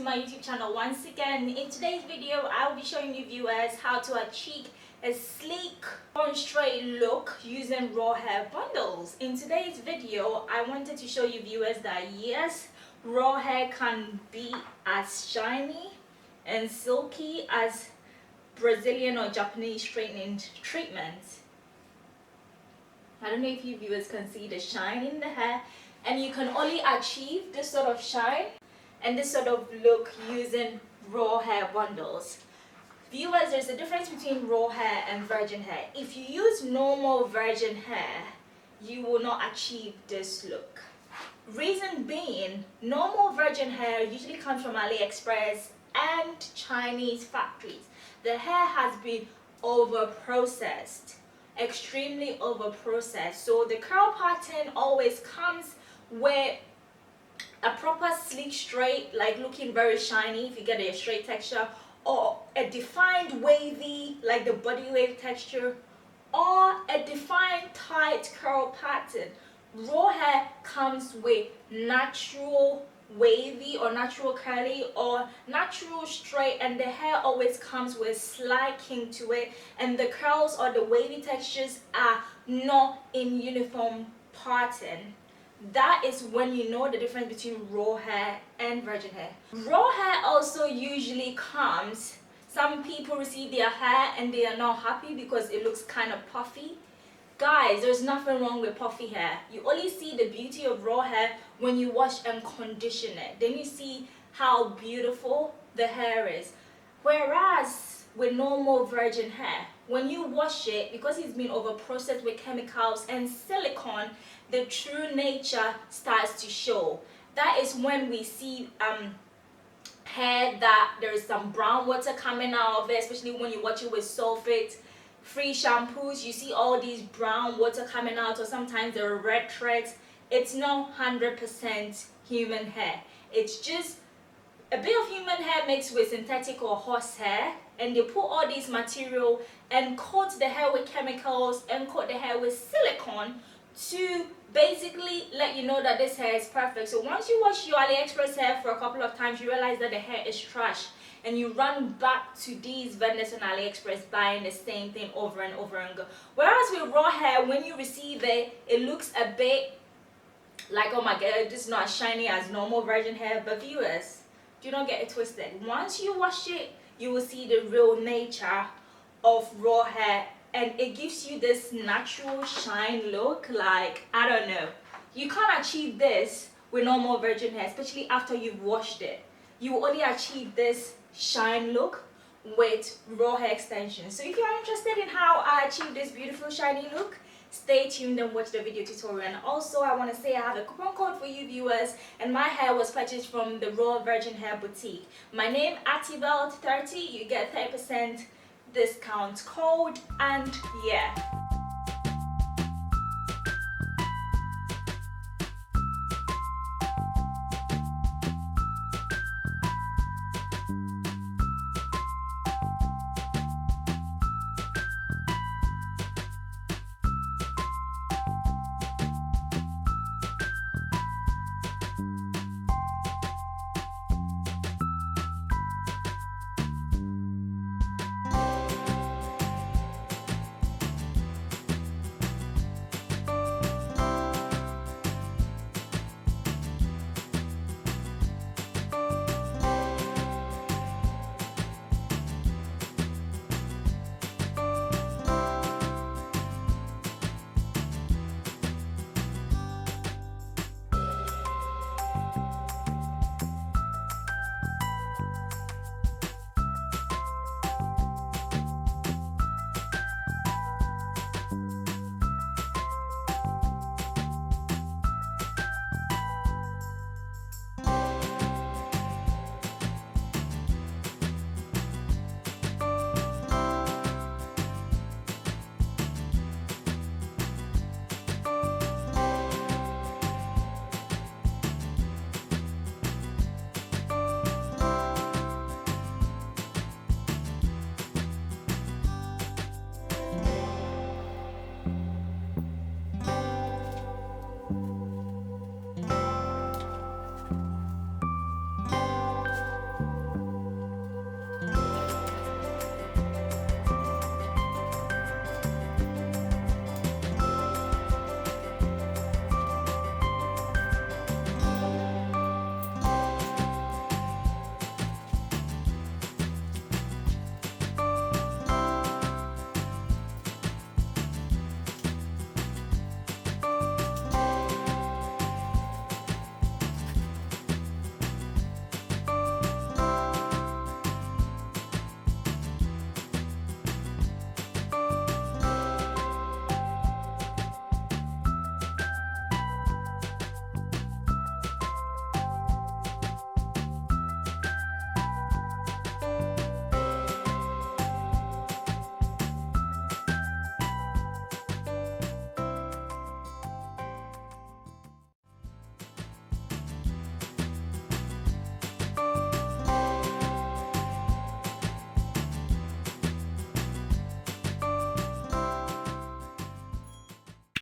my YouTube channel once again. In today's video, I'll be showing you viewers how to achieve a sleek, straight look using raw hair bundles. In today's video, I wanted to show you viewers that yes, raw hair can be as shiny and silky as Brazilian or Japanese straightening treatments. I don't know if you viewers can see the shine in the hair, and you can only achieve this sort of shine and this sort of look using raw hair bundles. Viewers, there's a difference between raw hair and virgin hair. If you use normal virgin hair, you will not achieve this look. Reason being, normal virgin hair usually comes from AliExpress and Chinese factories. The hair has been over processed, extremely over processed, so the curl pattern always comes with a proper sleek straight, like looking very shiny if you get a straight texture, or a defined wavy like the body wave texture, or a defined tight curl pattern. Raw hair comes with natural wavy or natural curly or natural straight, and the hair always comes with slight kink to it, and the curls or the wavy textures are not in uniform pattern. That is when you know the difference between raw hair and virgin hair. Raw hair also usually comes, some people receive their hair and they are not happy because it looks kind of puffy. Guys, there's nothing wrong with puffy hair. You only see the beauty of raw hair when you wash and condition it. Then you see how beautiful the hair is. Whereas with normal virgin hair, when you wash it, because it's been over processed with chemicals and silicone, the true nature starts to show. That is when we see hair that there is some brown water coming out of it, especially when you wash it with sulfate free shampoos. You see all these brown water coming out, or sometimes there are red threads. It's not 100% human hair. It's just a bit of human hair mixed with synthetic or horse hair, and they put all these material and coat the hair with chemicals and coat the hair with silicone to basically let you know that this hair is perfect. So once you wash your AliExpress hair for a couple of times, you realize that the hair is trash, and you run back to these vendors on AliExpress buying the same thing over and over and go. Whereas with raw hair, when you receive it, it looks a bit like, oh my god, this is not as shiny as normal virgin hair. But viewers, do not get it twisted. Once you wash it, you will see the real nature of raw hair, and it gives you this natural shine look. Like, I don't know, you can't achieve this with normal virgin hair, especially after you've washed it. You will only achieve this shine look with raw hair extensions. So if you are interested in how I achieve this beautiful shiny look, stay tuned and watch the video tutorial. And also, I want to say I have a coupon code for you viewers, and my hair was purchased from the Raw Virgin Hair Boutique. My name Atibelt30. You get 30% discount code, and yeah.